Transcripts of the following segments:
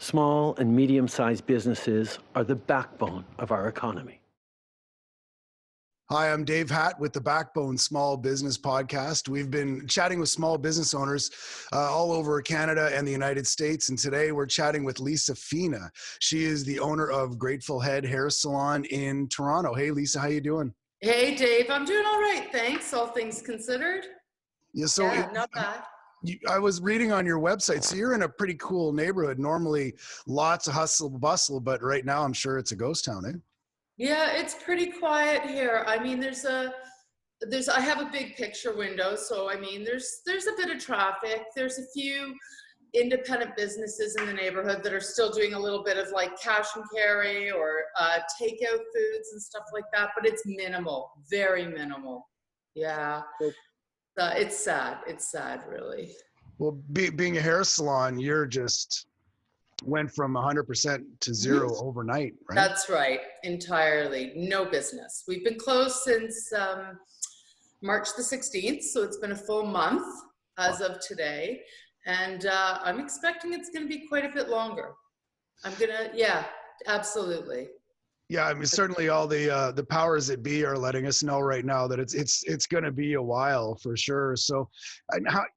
Small and medium-sized businesses are the backbone of our economy. Hi, I'm Dave Hatt with the BackBone Small Business Podcast. We've been chatting with small business owners all over Canada and the United States, and today we're chatting with Lysa Fina. She is the owner of Grateful Head Hair Salon in Toronto. Hey, Lysa, how you doing? Hey, Dave. I'm doing all right, thanks. All things considered. Yeah, not bad. I was reading on your website, so you're in a pretty cool neighborhood. Normally, lots of hustle bustle, but right now, I'm sure it's a ghost town, eh? Yeah, it's pretty quiet here. I mean, I have a big picture window, so I mean, there's a bit of traffic. There's a few independent businesses in the neighborhood that are still doing a little bit of like cash and carry or takeout foods and stuff like that, but it's minimal, very minimal. Yeah, it's sad. It's sad, really. Well, being a hair salon, you're just went from 100% to zero overnight, right? That's right, entirely. No business. We've been closed since March the 16th, so it's been a full month as of today. And I'm expecting it's going to be quite a bit longer. Yeah, absolutely. Yeah, I mean, certainly all the powers that be are letting us know right now that it's going to be a while for sure. So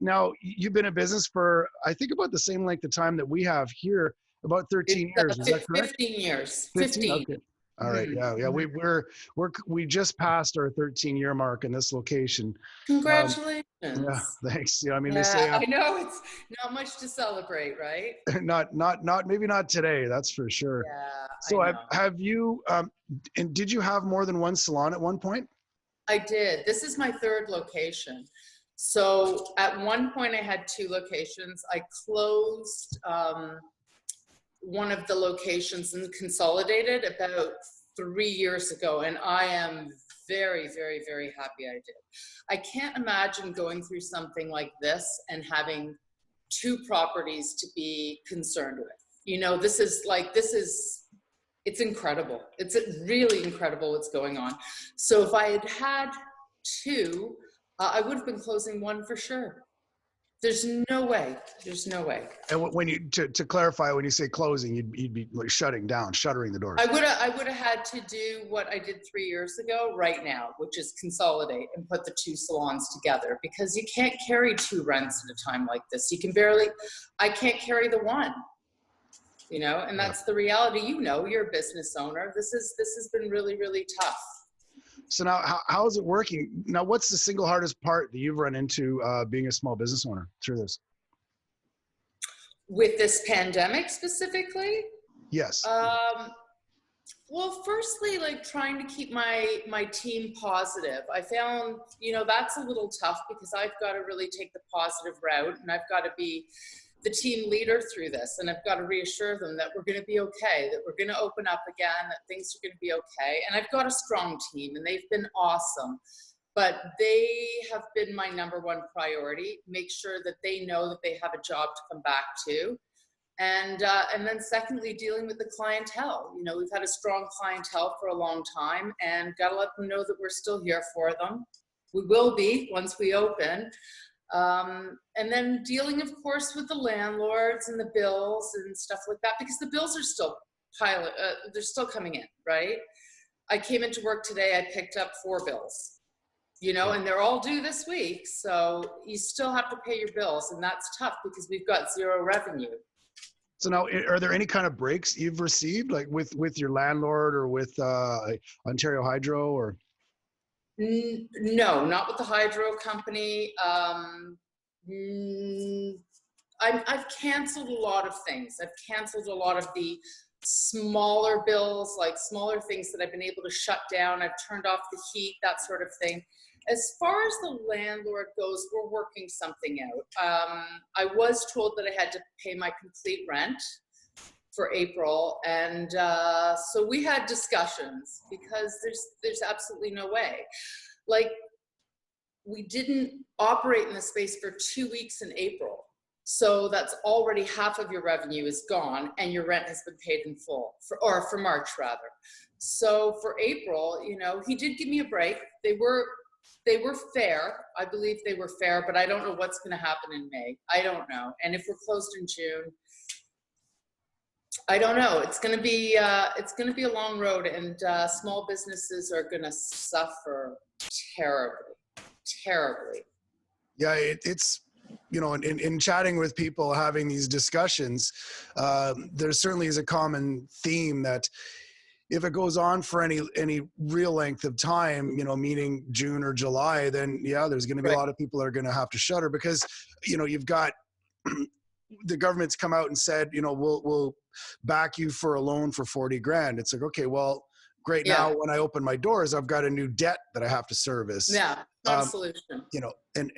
now you've been in business for, I think, about the same length of time that we have here, about 13 years. Is that correct? 15 years. 15. Okay. All right. Yeah. We just passed our 13-year mark in this location. Congratulations. Yeah. Thanks. Yeah. I mean, yeah, they say I know it's not much to celebrate, right? maybe not today. That's for sure. Yeah. So have you? And did you have more than one salon at one point? I did. This is my third location. So at one point I had two locations. I closed one of the locations and consolidated about 3 years ago. And I am very, very, very happy I did. I can't imagine going through something like this and having two properties to be concerned with. You know, it's incredible. It's really incredible what's going on. So if I had had two, I would have been closing one for sure. There's no way. And when you to clarify, when you say closing, you'd be like shuttering the doors. I would have had to do what I did 3 years ago right now, which is consolidate and put the two salons together, because you can't carry two rents at a time like this. I can't carry the one, you know, and that's the reality. You know, you're a business owner. This has been really, really tough. So now, how is it working? Now, what's the single hardest part that you've run into being a small business owner through this? With this pandemic specifically? Yes. Well, firstly, like trying to keep my team positive. I found, you know, that's a little tough because I've got to really take the positive route, and I've got to be the team leader through this, and I've got to reassure them that we're going to be okay, that we're going to open up again, that things are going to be okay. And I've got a strong team, and they've been awesome, but they have been my number one priority. Make sure that they know that they have a job to come back to. And then secondly, dealing with the clientele. You know, we've had a strong clientele for a long time, and got to let them know that we're still here for them. We will be once we open. And then dealing, of course, with the landlords and the bills and stuff like that, because the bills are still they're still coming in, right? I came into work today, I picked up 4 bills, you know, and they're all due this week. So you still have to pay your bills, and that's tough because we've got zero revenue. So now, are there any kind of breaks you've received, like with your landlord or with Ontario Hydro, or? No, not with the hydro company. I've canceled a lot of things. I've canceled a lot of the smaller bills, like smaller things that I've been able to shut down. I've turned off the heat, that sort of thing. As far as the landlord goes, we're working something out. I was told that I had to pay my complete rent for April, and so we had discussions, because there's absolutely no way. Like, we didn't operate in the space for 2 weeks in April, so that's already half of your revenue is gone, and your rent has been paid in full for March rather. So for April, you know, he did give me a break. They were fair. I believe they were fair, but I don't know what's going to happen in May. I don't know. And if we're closed in June, I don't know. It's going to be a long road, and small businesses are going to suffer terribly, terribly. Yeah, it's, you know, in chatting with people, having these discussions, there certainly is a common theme that if it goes on for any real length of time, you know, meaning June or July, then yeah, there's going to be a lot of people that are going to have to shutter because, you know, you've got the government's come out and said, you know, we'll back you for a loan for 40 grand. It's like, okay, well, great. Yeah. Now when I open my doors, I've got a new debt that I have to service. Yeah, not a solution. You know, and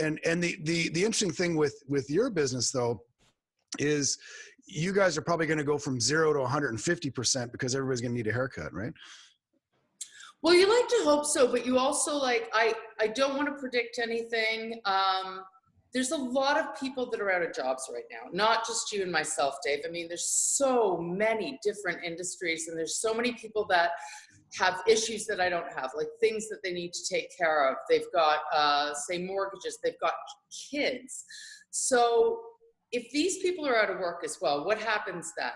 the interesting thing with your business though is you guys are probably going to go from 0 to 150% because everybody's going to need a haircut, right? Well, you like to hope so, but you also like, I don't want to predict anything. There's a lot of people that are out of jobs right now, not just you and myself, Dave. I mean, there's so many different industries and there's so many people that have issues that I don't have, like things that they need to take care of. They've got, say, mortgages, they've got kids. So if these people are out of work as well, what happens then?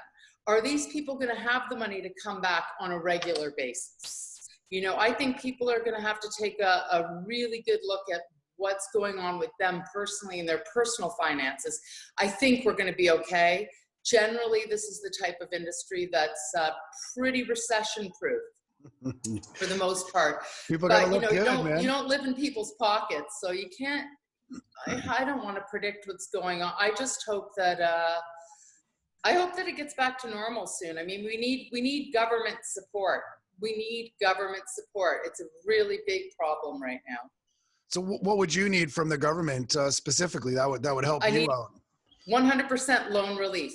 Are these people going to have the money to come back on a regular basis? You know, I think people are going to have to take a really good look at what's going on with them personally and their personal finances. I think we're going to be okay. Generally, this is the type of industry that's pretty recession-proof for the most part. People but gotta look good, man. You don't live in people's pockets, so you can't. I don't want to predict what's going on. I just hope that it gets back to normal soon. I mean, we need government support. We need government support. It's a really big problem right now. So what would you need from the government specifically that would help you out? 100% loan relief.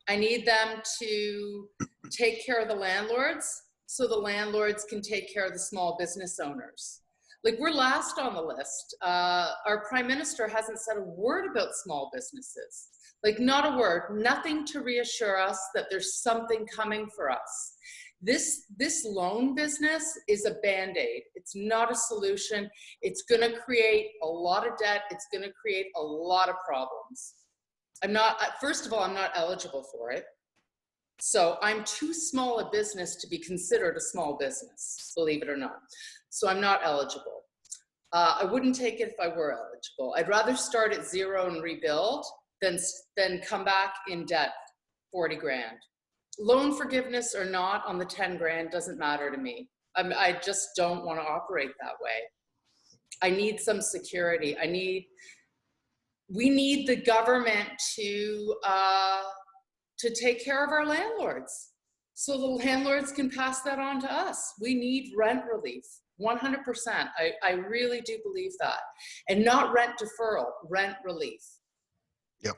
I need them to take care of the landlords so the landlords can take care of the small business owners. Like, we're last on the list. Our prime minister hasn't said a word about small businesses. Like, not a word, nothing to reassure us that there's something coming for us. This loan business is a Band-Aid. It's not a solution. It's going to create a lot of debt. It's going to create a lot of problems. First of all, I'm not eligible for it. So I'm too small a business to be considered a small business, believe it or not. So I'm not eligible. I wouldn't take it if I were eligible. I'd rather start at zero and rebuild than come back in debt 40 grand. Loan forgiveness or not on the 10 grand doesn't matter to me. I just don't want to operate that way. I need some security. We need the government to take care of our landlords so the landlords can pass that on to us. We need rent relief, 100%. I really do believe that. And not rent deferral, rent relief. Yep.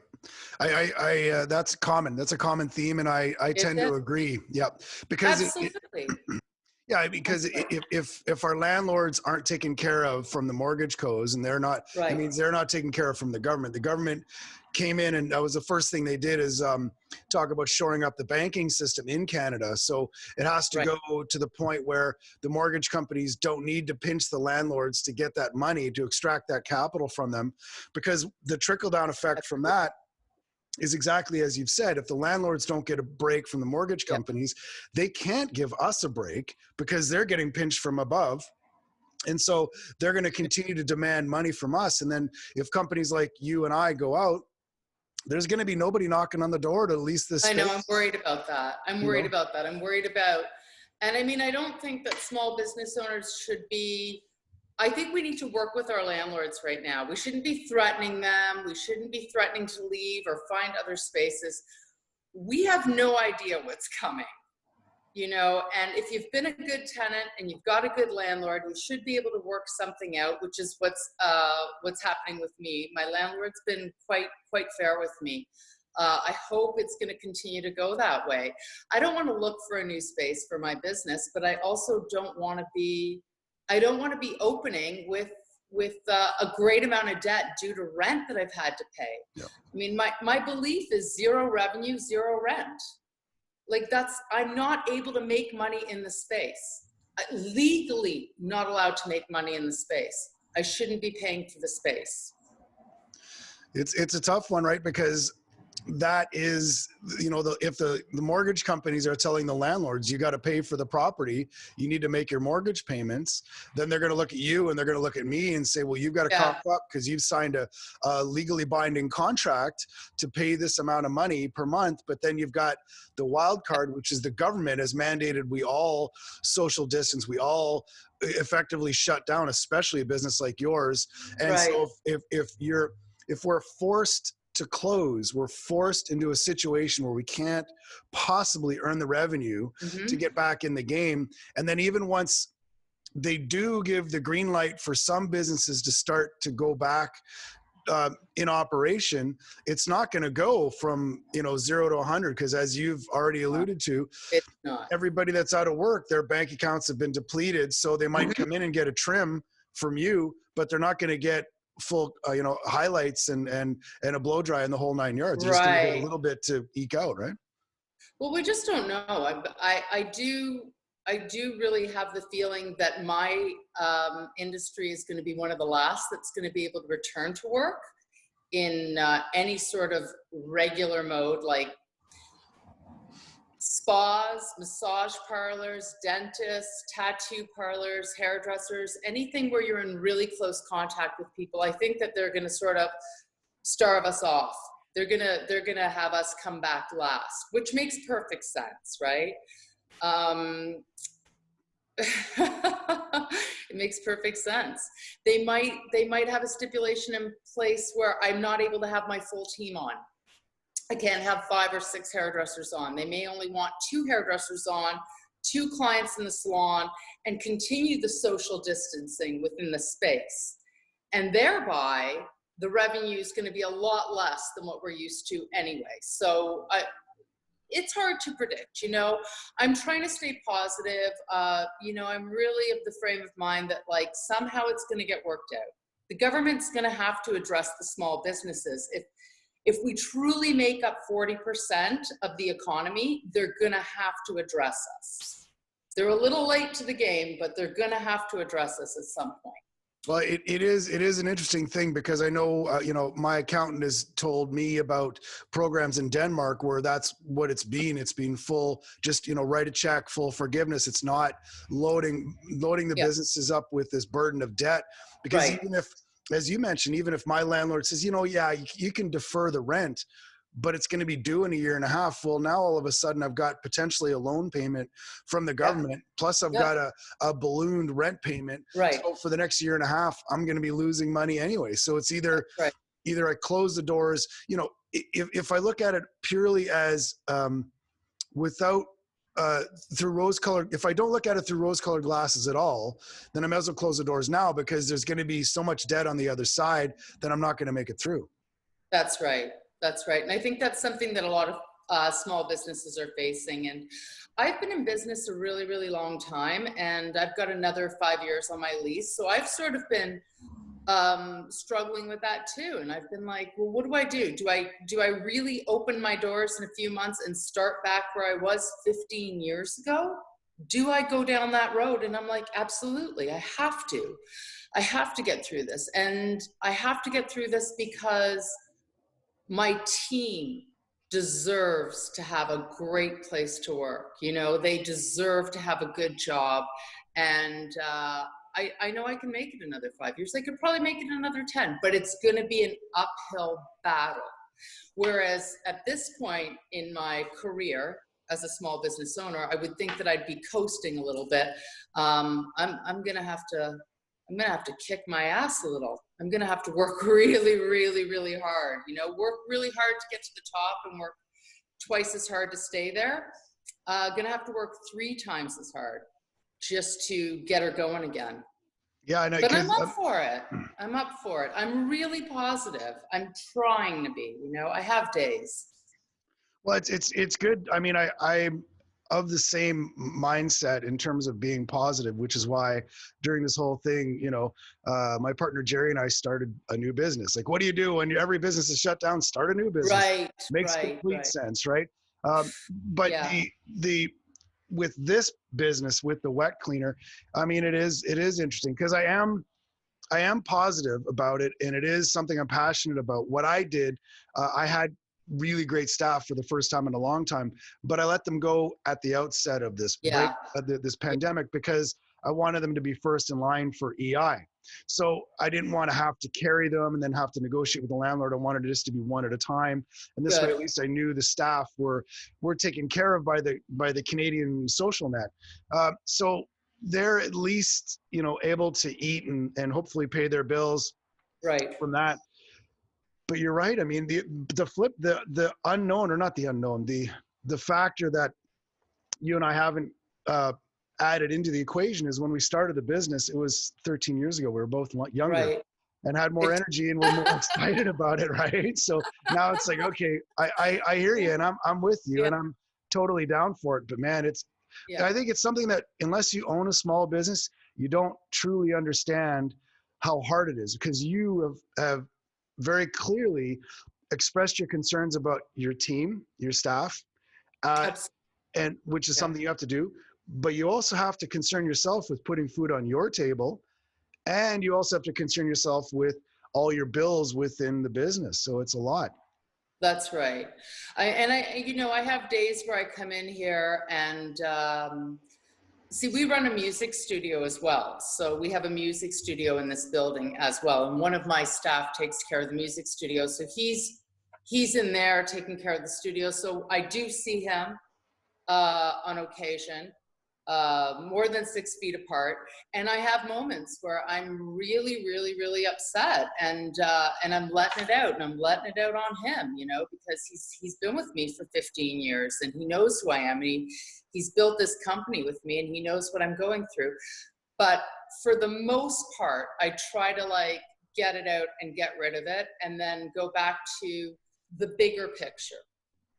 I that's common. That's a common theme, and I tend to agree. Yep. Because absolutely. Yeah, because if our landlords aren't taken care of from the mortgage codes, and they're not, right. It means they're not taken care of from the government. The government came in, and that was the first thing they did is talk about shoring up the banking system in Canada. So it has to go to the point where the mortgage companies don't need to pinch the landlords to get that money, to extract that capital from them, because the trickle-down effect from that is exactly as you've said. If the landlords don't get a break from the mortgage companies, they can't give us a break because they're getting pinched from above. And so they're going to continue to demand money from us. And then if companies like you and I go out, there's going to be nobody knocking on the door to lease this space. I know, I'm worried about that. I'm worried about, and I mean, I don't think that small business owners should be, I think we need to work with our landlords right now. We shouldn't be threatening them. We shouldn't be threatening to leave or find other spaces. We have no idea what's coming, you know, and if you've been a good tenant and you've got a good landlord, we should be able to work something out, which is what's happening with me. My landlord's been quite fair with me. I hope it's going to continue to go that way. I don't want to look for a new space for my business, but I also don't want to be opening with a great amount of debt due to rent that I've had to pay. Yeah. I mean, my belief is zero revenue, zero rent. Like I'm not able to make money in the space. Legally not allowed to make money in the space. I shouldn't be paying for the space. It's a tough one, right? Because that is, if the mortgage companies are telling the landlords, you got to pay for the property, you need to make your mortgage payments, then they're going to look at you and they're going to look at me and say, well, you've got to cough up because you've signed a legally binding contract to pay this amount of money per month. But then you've got the wild card, which is the government has mandated we all social distance, we all effectively shut down, especially a business like yours. And so if we're forced to close, we're forced into a situation where we can't possibly earn the revenue to get back in the game. And then even once they do give the green light for some businesses to start to go back in operation, it's not going to go from 0 to 100, because as you've already alluded to, it's not. Everybody that's out of work, their bank accounts have been depleted, so they might come in and get a trim from you, but they're not going to get full highlights and a blow dry in the whole 9 yards. You're just going to get a little bit to eke out, right? Well, we just don't know. I do really have the feeling that my industry is going to be one of the last that's going to be able to return to work in any sort of regular mode, like spas, massage parlors, dentists, tattoo parlors, hairdressers, anything where you're in really close contact with people. I think that they're going to sort of starve us off. They're going to have us come back last, which makes perfect sense, right? It makes perfect sense. They might have a stipulation in place where I'm not able to have my full team on. I can't have 5 or 6 hairdressers on. They may only want 2 hairdressers on, 2 clients in the salon, and continue the social distancing within the space. And thereby, the revenue is going to be a lot less than what we're used to anyway. So it's hard to predict, I'm trying to stay positive. I'm really of the frame of mind that somehow it's going to get worked out. The government's going to have to address the small businesses. If we truly make up 40% of the economy, they're going to have to address us. They're a little late to the game, but they're going to have to address us at some point. Well, it is an interesting thing, because I know, my accountant has told me about programs in Denmark where that's what it's been. It's been full, just, write a check, full forgiveness. It's not loading the businesses up with this burden of debt, because even if, as you mentioned, even if my landlord says, you can defer the rent, but it's going to be due in a year and a half. Well, now all of a sudden I've got potentially a loan payment from the government. Plus I've got a ballooned rent payment. Right. So for the next year and a half, I'm going to be losing money anyway. So it's either I close the doors, if I look at it purely as without through rose-colored, if I don't look at it through rose-colored glasses at all, then I might as well close the doors now, because there's going to be so much debt on the other side that I'm not going to make it through. That's right. And I think that's something that a lot of small businesses are facing. And I've been in business a really, really long time, and I've got another 5 years on my lease. So I've sort of been struggling with that too. And I've been like, well, what do I do? Do I really open my doors in a few months and start back where I was 15 years ago? Do I go down that road? And I'm like, absolutely, I have to get through this. And I have to get through this because my team deserves to have a great place to work. They deserve to have a good job. And I know I can make it another 5 years. I could probably make it another 10, but it's going to be an uphill battle. Whereas at this point in my career as a small business owner, I would think that I'd be coasting a little bit. I'm going to have to kick my ass a little. I'm going to have to work really, really, really hard. Work really hard to get to the top and work twice as hard to stay there. Going to have to work 3 times as hard just to get her going again. Yeah, I know. But I'm up for it. I'm really positive. I'm trying to be, I have days. Well, it's good. I mean, I'm of the same mindset in terms of being positive, which is why during this whole thing, my partner Jerry and I started a new business. Like, what do you do when every business is shut down? Start a new business. Right. Makes complete sense, right? But with this business, with the wet cleaner, I mean, it is interesting, because I am positive about it, and it is something I'm passionate about. What I did, I had really great staff for the first time in a long time, but I let them go at the outset of this break, this pandemic, because I wanted them to be first in line for EI. So I didn't want to have to carry them and then have to negotiate with the landlord. I wanted it just to be one at a time. And this way, at least I knew the staff were taken care of by the Canadian social net. So they're at least, you know, able to eat and hopefully pay their bills from that. But you're right. I mean, the unknown, or not the unknown, the factor that you and I haven't added into the equation is when we started the business, it was 13 years ago. We were both younger and had more energy and were more excited about it, right? So now it's like, okay, I hear you and I'm with you and I'm totally down for it. But man, I think it's something that unless you own a small business, you don't truly understand how hard it is, because you have very clearly expressed your concerns about your team, your staff, and which is something you have to do. But you also have to concern yourself with putting food on your table, and you also have to concern yourself with all your bills within the business. So it's a lot. That's right. I have days where I come in here and see, we run a music studio as well. So we have a music studio in this building as well. And one of my staff takes care of the music studio. So he's in there taking care of the studio. So I do see him on occasion, more than 6 feet apart. And I have moments where I'm really, really, really upset, and I'm letting it out, and I'm letting it out on him, you know, because he's been with me for 15 years and he knows who I am, and he's built this company with me and he knows what I'm going through. But for the most part, I try to like get it out and get rid of it, and then go back to the bigger picture,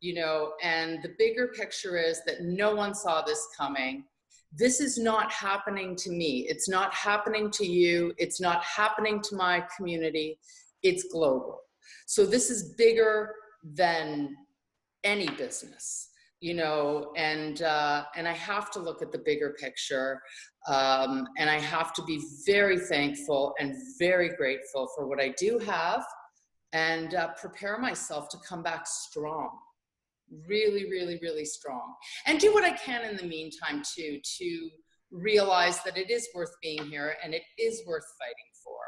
you know, and the bigger picture is that no one saw this coming. This is not happening to me. It's not happening to you. It's not happening to my community. It's global. So this is bigger than any business, you know, and I have to look at the bigger picture, and I have to be very thankful and very grateful for what I do have, and prepare myself to come back strong. Really, really, really strong, and do what I can in the meantime too, to realize that it is worth being here and it is worth fighting for.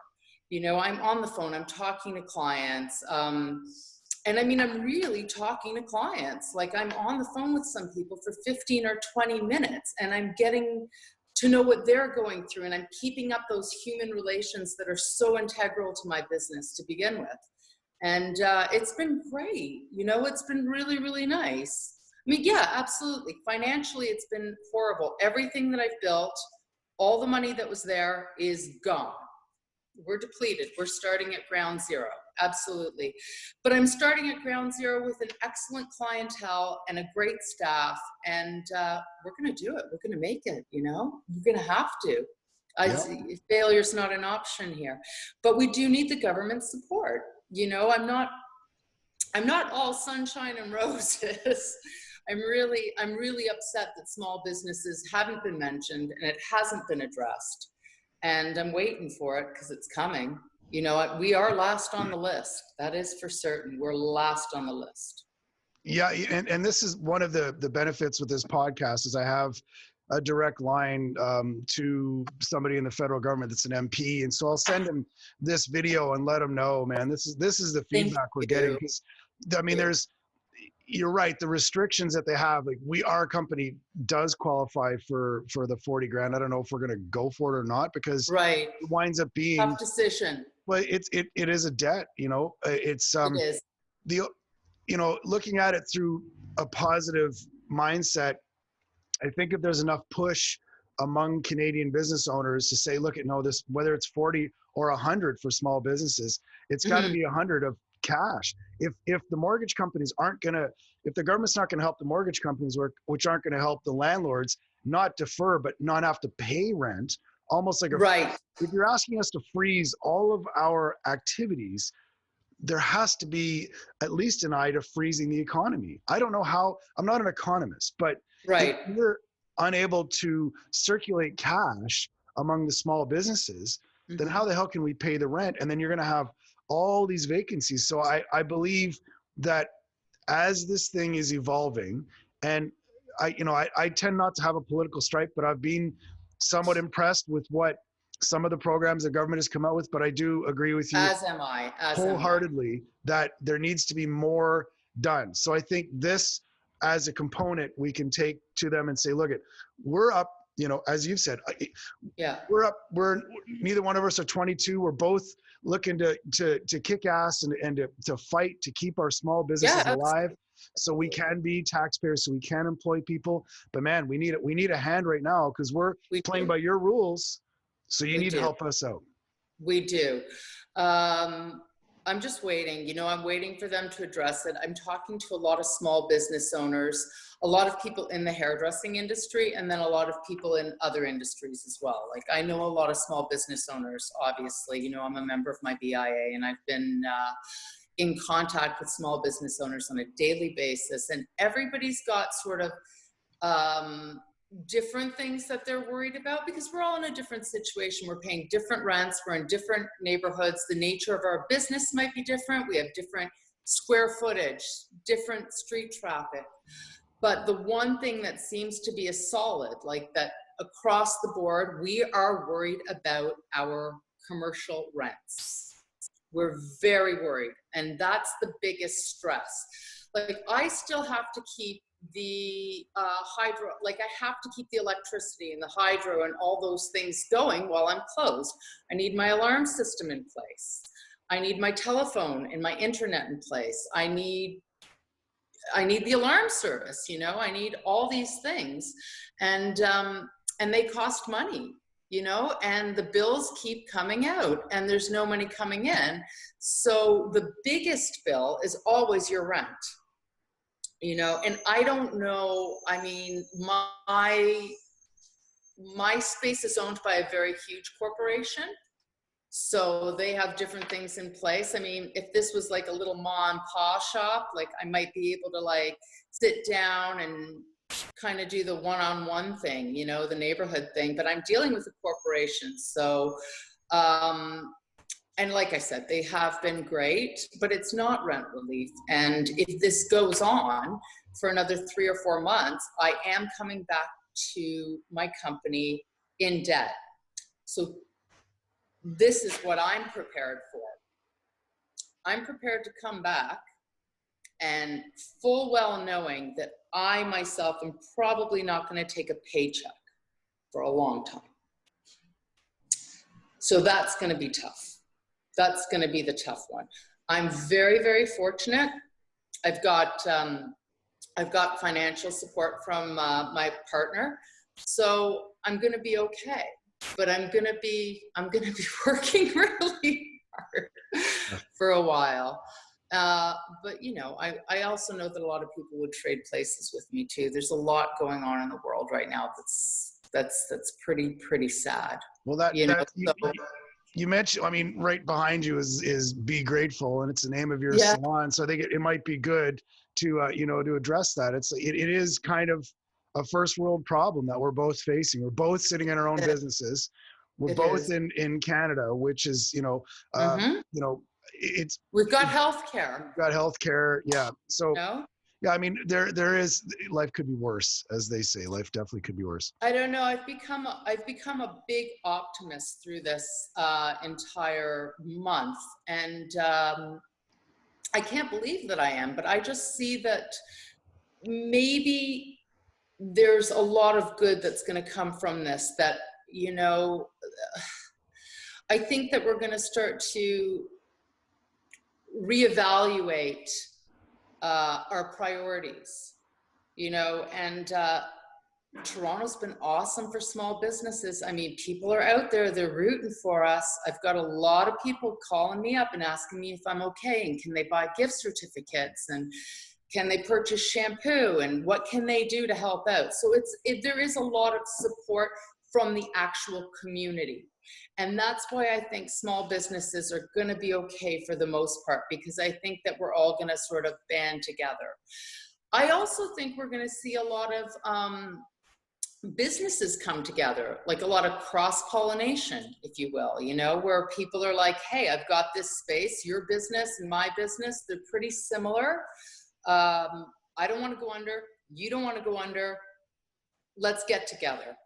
You know, I'm on the phone, I'm talking to clients, and I mean, I'm really talking to clients. Like, I'm on the phone with some people for 15 or 20 minutes, and I'm getting to know what they're going through, and I'm keeping up those human relations that are so integral to my business to begin with. And it's been great. You know, it's been really, really nice. I mean, yeah, absolutely. Financially, it's been horrible. Everything that I've built, all the money that was there is gone. We're depleted. We're starting at ground zero. Absolutely. But I'm starting at ground zero with an excellent clientele and a great staff. And we're going to do it. We're going to make it, you know? You're going to have to. Failure's not an option here. But we do need the government support. You know, I'm not all sunshine and roses. I'm really upset that small businesses haven't been mentioned and it hasn't been addressed. And I'm waiting for it because it's coming. You know, we are last on the list. That is for certain. We're last on the list. Yeah, and this is one of the benefits with this podcast is I have a direct line to somebody in the federal government that's an MP, and so I'll send him this video and let him know, man, this is the feedback we're getting. Because I mean, you're right, the restrictions that they have, like our company does qualify for the 40 grand. I don't know if we're going to go for it or not, because it winds up being tough decision. Well, it is a debt, you know. It's it is. You know, looking at it through a positive mindset, I think if there's enough push among Canadian business owners to say, look, this, whether it's 40 or 100 for small businesses, it's got to be 100 of cash. If the mortgage companies if the government's not going to help the mortgage companies, which aren't going to help the landlords not defer but not have to pay rent, almost like if you're asking us to freeze all of our activities, there has to be at least an eye to freezing the economy. I don't know how, I'm not an economist, but if you're unable to circulate cash among the small businesses, then how the hell can we pay the rent? And then you're going to have all these vacancies. So I believe that as this thing is evolving, and I tend not to have a political stripe, but I've been somewhat impressed with what some of the programs the government has come out with. But I do agree with you As am I. wholeheartedly that there needs to be more done. So I think this, as a component, we can take to them and say, look, we're up, as you've said, Yeah. we're up, neither one of us are 22. We're both looking to kick ass and to fight to keep our small businesses alive, so we can be taxpayers, so we can employ people. But man, we need a hand right now, because we're playing by your rules. So you need to help us out. We do. I'm just waiting. I'm waiting for them to address it. I'm talking to a lot of small business owners, a lot of people in the hairdressing industry, and then a lot of people in other industries as well. Like, I know a lot of small business owners, obviously. I'm a member of my BIA, and I've been in contact with small business owners on a daily basis, and everybody's got sort of different things that they're worried about, because we're all in a different situation. We're paying different rents. We're in different neighborhoods. The nature of our business might be different. We have different square footage, different street traffic. But the one thing that seems to be a solid, like that across the board, we are worried about our commercial rents. We're very worried. And that's the biggest stress. Like, I still have to keep the hydro, like I have to keep the electricity and the hydro and all those things going while I'm closed. I need my alarm system in place. I need my telephone and my internet in place. I need the alarm service, I need all these things. And they cost money, and the bills keep coming out and there's no money coming in. So the biggest bill is always your rent. And I don't know, I mean, my space is owned by a very huge corporation. So they have different things in place. I mean, if this was like a little ma and pa shop, like I might be able to like sit down and kind of do the one-on-one thing, the neighborhood thing, but I'm dealing with a corporation. So, and like I said, they have been great, but it's not rent relief. And if this goes on for another 3 or 4 months, I am coming back to my company in debt. So this is what I'm prepared for. I'm prepared to come back, and full well knowing that I myself am probably not going to take a paycheck for a long time. So that's going to be tough. That's going to be the tough one. I'm very, very fortunate. I've got financial support from my partner, so I'm going to be okay. But I'm going to be working really hard for a while. But I also know that a lot of people would trade places with me too. There's a lot going on in the world right now that's pretty sad. Well, you mentioned, I mean, right behind you is Be Grateful, and it's the name of your salon. So I think it might be good to to address that. It is kind of a first world problem that we're both facing. We're both sitting in our own businesses. We're both in Canada, which is it's we've got healthcare. We've got healthcare, yeah. So yeah, I mean, there is, life could be worse, as they say. Life definitely could be worse. I don't know. I've become a big optimist through this entire month, and I can't believe that I am. But I just see that maybe there's a lot of good that's going to come from this. That I think that we're going to start to reevaluate our priorities, and Toronto's been awesome for small businesses. I mean, people are out there, they're rooting for us. I've got a lot of people calling me up and asking me if I'm okay, and can they buy gift certificates, and can they purchase shampoo, and what can they do to help out? So there is a lot of support from the actual community. And that's why I think small businesses are going to be okay for the most part, because I think that we're all going to sort of band together. I also think we're going to see a lot of businesses come together, like a lot of cross-pollination, if you will, where people are like, hey, I've got this space, your business and my business, they're pretty similar. I don't want to go under. You don't want to go under. Let's get together.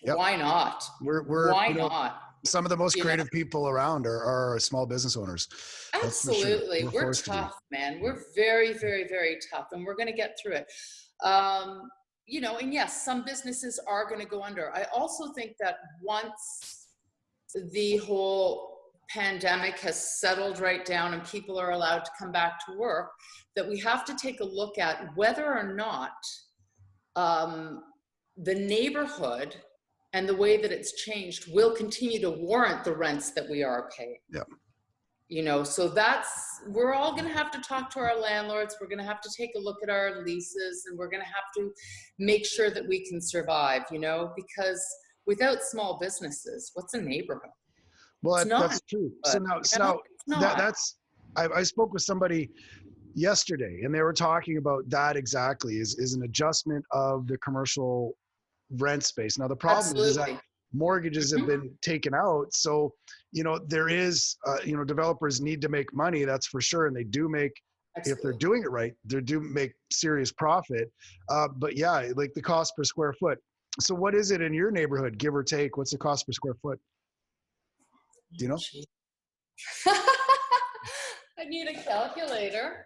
Yep. Why not? Why not? Some of the most creative people around are small business owners. Absolutely. We're tough, man. We're very, very, very tough, and we're going to get through it. And yes, some businesses are going to go under. I also think that once the whole pandemic has settled right down and people are allowed to come back to work, that we have to take a look at whether or not the neighborhood and the way that it's changed will continue to warrant the rents that we are paying. Yeah. So we're all going to have to talk to our landlords. We're going to have to take a look at our leases, and we're going to have to make sure that we can survive, because without small businesses, what's a neighborhood? Well, that's true. I spoke with somebody yesterday, and they were talking about that exactly is an adjustment of the commercial rent space. Now, the problem is that mortgages have been taken out. So, there is, developers need to make money, that's for sure. And they do make, if they're doing it right, they do make serious profit. But yeah, like the cost per square foot. So what is it in your neighborhood, give or take? What's the cost per square foot? Do you know? I need a calculator.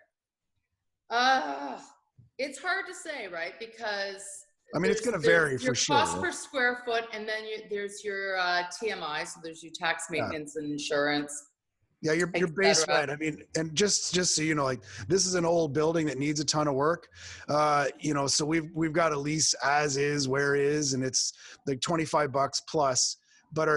It's hard to say, right? Because it's going to vary for sure. Your cost per square foot, and then there's your TMI, so there's your tax, maintenance, and insurance. Yeah, your base rent. And just so you know, like, this is an old building that needs a ton of work. So we've got a lease as is, where is, and it's like $25 plus. But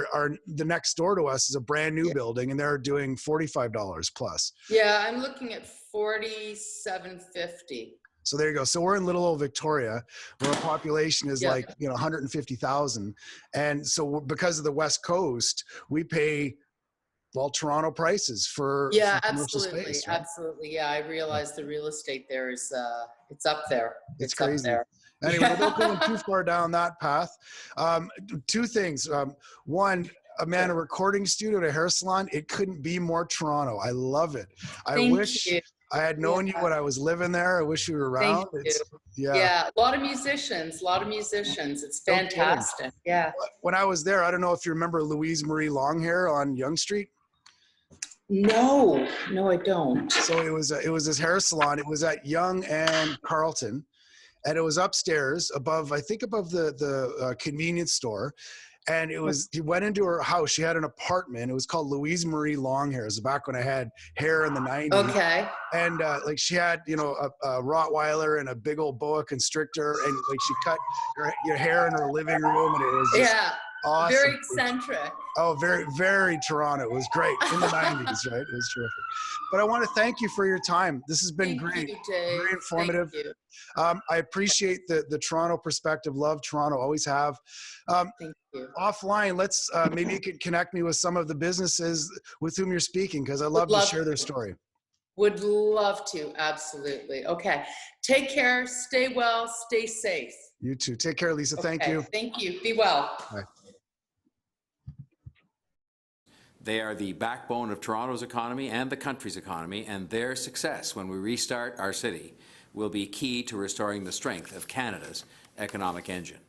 the next door to us is a brand new building, and they're doing $45 plus. Yeah, I'm looking at $47.50. So there you go. So we're in little old Victoria, where our population is 150,000. And so because of the West Coast, we pay, Toronto prices for commercial space, right? Absolutely. Yeah, I realize the real estate there is, it's up there. It's crazy. Up there. Anyway, without going too far down that path, two things. One, a recording studio at a hair salon, it couldn't be more Toronto. I love it. I wish I had known you when I was living there. I wish you were around. A lot of musicians. It's fantastic. Yeah. When I was there, I don't know if you remember Louise Marie Longhair on Yonge Street. No, I don't. So it was this hair salon. It was at Yonge and Carlton, and it was upstairs above the convenience store. And he went into her house. She had an apartment. It was called Louise Marie Longhair. It was back when I had hair in the 90s. Okay. And she had, a Rottweiler and a big old boa constrictor. And she cut your hair in her living room. And it was just awesome. Very eccentric. Oh, very, very Toronto. It was great in the 90s, right? It was terrific. But I want to thank you for your time. This has been great. Very informative. Thank you. I appreciate the Toronto perspective. Love Toronto, always have. Thank you. Offline, let's maybe you could connect me with some of the businesses with whom you're speaking, because I love to share their story. Would love to. Absolutely. Okay. Take care. Stay well. Stay safe. You too. Take care, Lisa. Thank you. Thank you. Be well. Bye. They are the backbone of Toronto's economy and the country's economy, and their success when we restart our city will be key to restoring the strength of Canada's economic engine.